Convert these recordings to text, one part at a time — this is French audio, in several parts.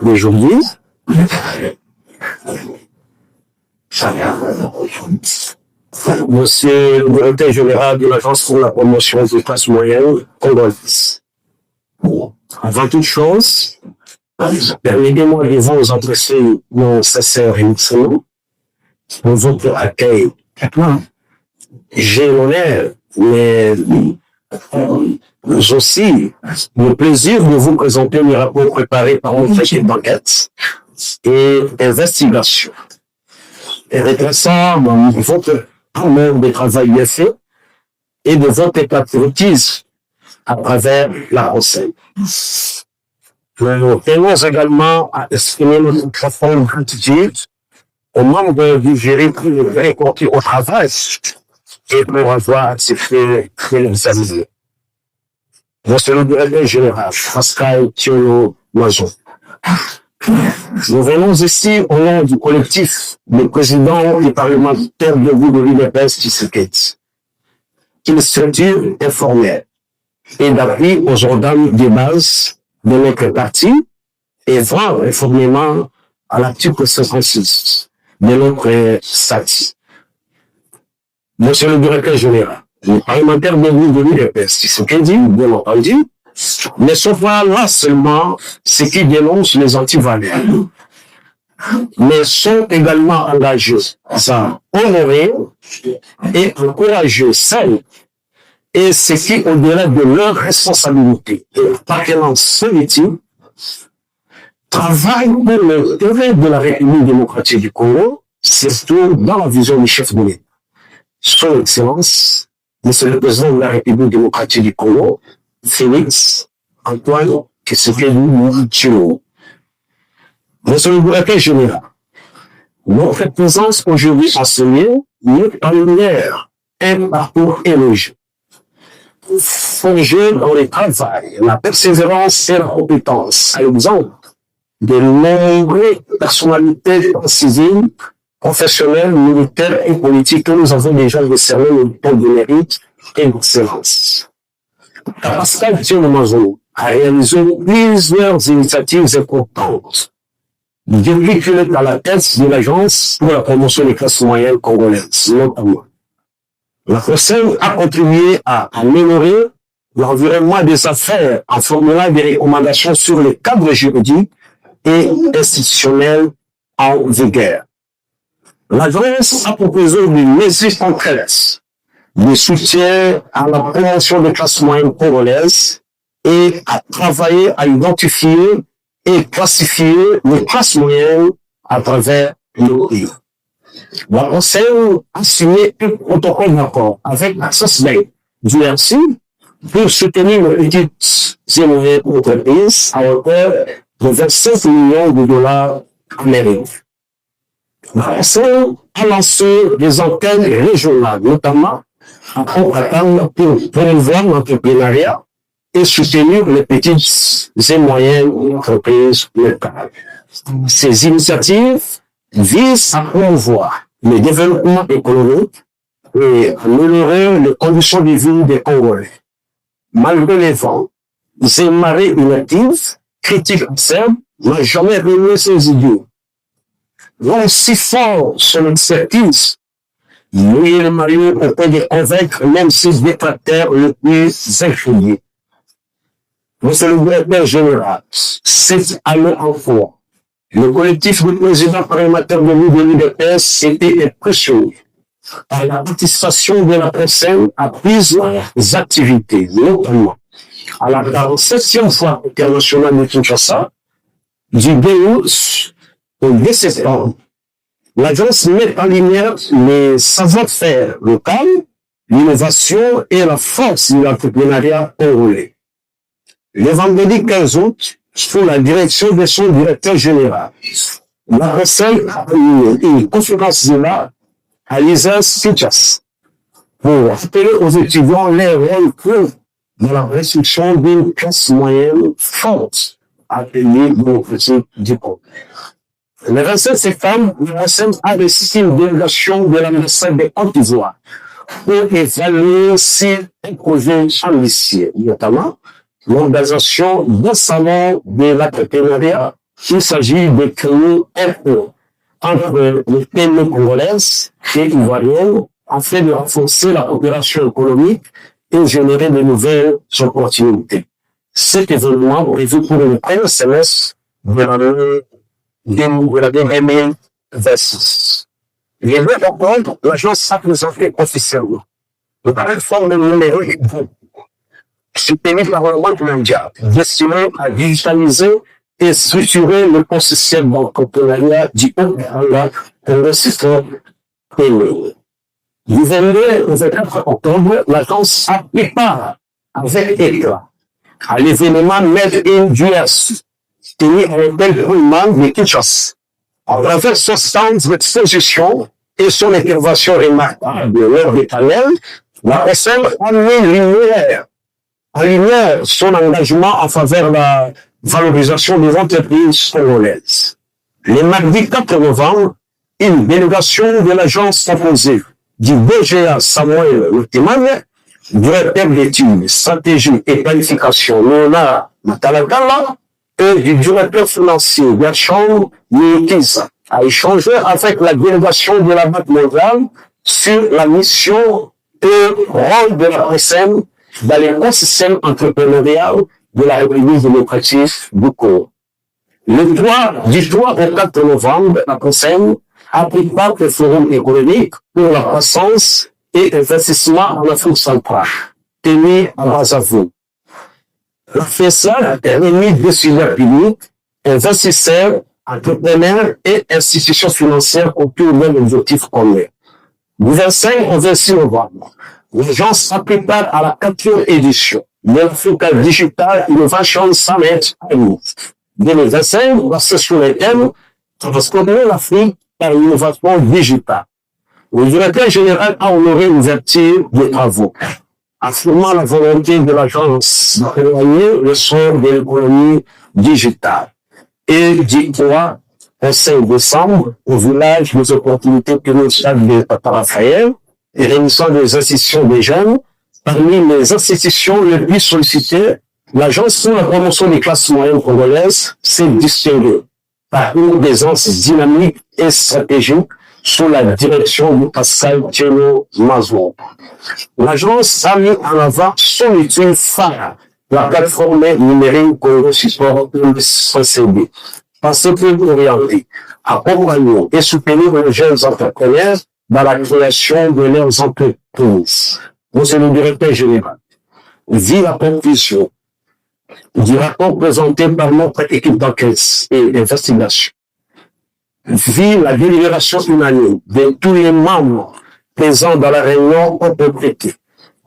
d'aujourd'hui. Monsieur le directeur général de l'Agence pour la promotion des classes moyennes congolaises. Avant toute chose, permettez-moi de vous adresser mon sincère remerciement pour votre accueil. J'ai l'honneur, mais aussi le plaisir de vous présenter le rapport préparé par mon équipe d'enquête et d'investigation. Et redressant votre amour de travail bien fait et de votre patriotisme à travers la recette. Nous tenons également à exprimer notre profonde gratitude aux membres du jury qui nous récoltent au travail et pour avoir accepté de l'examiner. Monsieur le directeur général, Pascal Thiolo-Loison. Nous venons ici au nom du collectif des présidents et parlementaires debout de l'UDPS Tshisekedi, une structure informelle et d'appui aux organes de base de notre parti et voir informément à l'article 56 de notre statut. Monsieur le directeur général, les parlementaires debout de l'UDPS Tshisekedi, bien entendu, ne sont pas là seulement ceux qui dénoncent les antivaleurs, mais sont également engagés à honorer et encourager celles et ceux qui, au-delà de leurs responsabilités et appartenance politique, travaillent pour l'intérêt de la République démocratique du Congo, surtout dans la vision du chef de l'État. Son Excellence, Monsieur le Président de la République démocratique du Congo, Félix Antoine Tshisekedi Tshilombo. Monsieur le directeur général, notre présence aujourd'hui en ce lieu met en lumière un parcours élogieux, forgé dans le travail, la persévérance et la compétence, à l'exemple de nombreuses personnalités civiles, professionnelles, militaires et politiques que nous avons déjà décerné le diplôme de mérite et d'excellence. Pascal Thiolo-Loison a réalisé plusieurs initiatives importantes depuis qu'il est à la tête de l'Agence pour la promotion des classes moyennes congolaises, notamment. La COSEM a contribué à améliorer l'environnement des affaires en formulant des recommandations sur le cadre juridique et institutionnel en vigueur. L'Agence a proposé des mesures concrètes de soutien à la promotion des classes moyennes congolaises et à travailler à identifier et classifier les classes moyennes à travers le pays. La COSEM a signé un protocole d'accord avec la SOSBEI du RC pour soutenir les petites et moyennes entreprises à hauteur de 25 millions de dollars américains. La COSEM a lancé des antennes régionales, notamment en propagande pour promouvoir l'entrepreneuriat et soutenir les petites et moyennes entreprises locales. Ces initiatives visent à promouvoir le développement économique et à améliorer les conditions de vie des Congolais. Malgré les vents, ces marées inactives, critiques acerbes, n'ont jamais remué ses idées. Donc, si fort son expertise, lui et le mari ont pu les convaincre même ses détracteurs les plus infiliés. Monsieur le gouverneur général, cette année encore, le collectif du président parlementaire de l'UDPS était impressionné par la participation de la COSEM à plusieurs activités, notamment à la 47e fois internationale de Kinshasa, du 2 août au 2 septembre. L'agence met en lumière les savoir-faire locaux, l'innovation et la force de l'entrepreneuriat congolais. Le vendredi 15 août, sous la direction de son directeur général, la COSEM a eu une conférence débat à l'ISAS Kinshasa pour rappeler aux étudiants les rôles clés dans la restriction d'une classe moyenne forte appelée démocratique du Congo. Le 27 septembre, la COSEM a reçu une délégation de l'ambassade de Côte d'Ivoire pour évaluer un projet ambitieux, notamment l'organisation d'un salon de l'entrepreneuriat Il s'agit de créer un pont entre les PME congolaises et ivoiriennes afin de renforcer la coopération économique et générer de nouvelles opportunités. Cet événement prévu pour le premier semestre de l'année 2026. Les 2 octobre, l'agence s'est présentée officiellement. Le plateforme numérique soutenue par le Banque mondiale, destinée à digitaliser et structurer l'écosystème d'entrepreneuriat du Congo pour le système PME. Du 22 au 24 octobre, l'agence a pris part avec éclat à l'événement Made in US, tenu à l'hôtel Pullman de Kinshasa. À travers son stand d'exposition et son intervention remarquable lors des panels, la personne a mis en lumière son engagement en faveur de la valorisation des entreprises congolaises. Le mardi 4 novembre, une délégation de l'agence composée du DGA Samuel Lutimane, directeur d'études, stratégie et planification Léonard Matalagala, et du directeur financier Gershon Nikiza, a échangé avec la délégation de la Banque mondiale sur la mission et rôle de la PSM dans l'écosystème entrepreneurial de la République démocratique du Congo. Du 3 au 4 novembre, la PSM a pris part au forum économique pour la croissance et investissement en Afrique centrale, tenu à Brazzaville. La FESA réunit décideurs publics, investisseurs, entrepreneurs et institutions financières autour d'un objectif commun. Du 25 au 26 novembre, l'agence a pris part à la 4e édition de l'Africa Digital Innovation Summit 2025, basée sur le thème transformer l'Afrique par l'innovation digitale. Le directeur général a honoré l'ouverture des travaux, affirmant la volonté de l'agence d'éloigner le sort de l'économie digitale. Et du 3 au 5 décembre, au village des opportunités commerciales de Papa Raphaël et réunissant des institutions des jeunes, parmi les institutions les plus sollicitées, l'agence pour la promotion des classes moyennes congolaises s'est distinguée par une présence dynamique et stratégique sous la direction de Pascal Tcheno Mazou. L'agence a mis en avant son étude phare, la plateforme numérique Congo Support CCD, pensée plus orientée, accompagner et soutenir les jeunes entrepreneurs dans la création de leurs entreprises. Monsieur le directeur général, vu la conclusion du rapport présenté par notre équipe d'enquête et d'investigation, vu la délibération unanime de tous les membres présents dans la réunion complétée,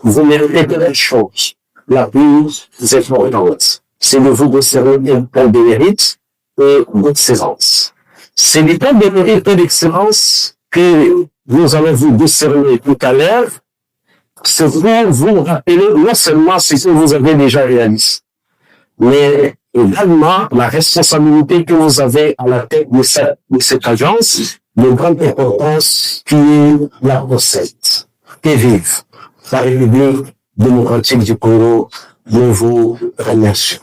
vous méritez quelque chose. La plus importante, c'est de vous décerner un point de mérite et d'excellence. C'est le point de mérite et d'excellence que nous allons vous décerner tout à l'heure. C'est vous rappeler non seulement ce que vous avez déjà réalisé, mais également la responsabilité que vous avez à la tête de cette agence, de grande importance qui est la recette. Et vive la République démocratique du Congo, nous vous remercions.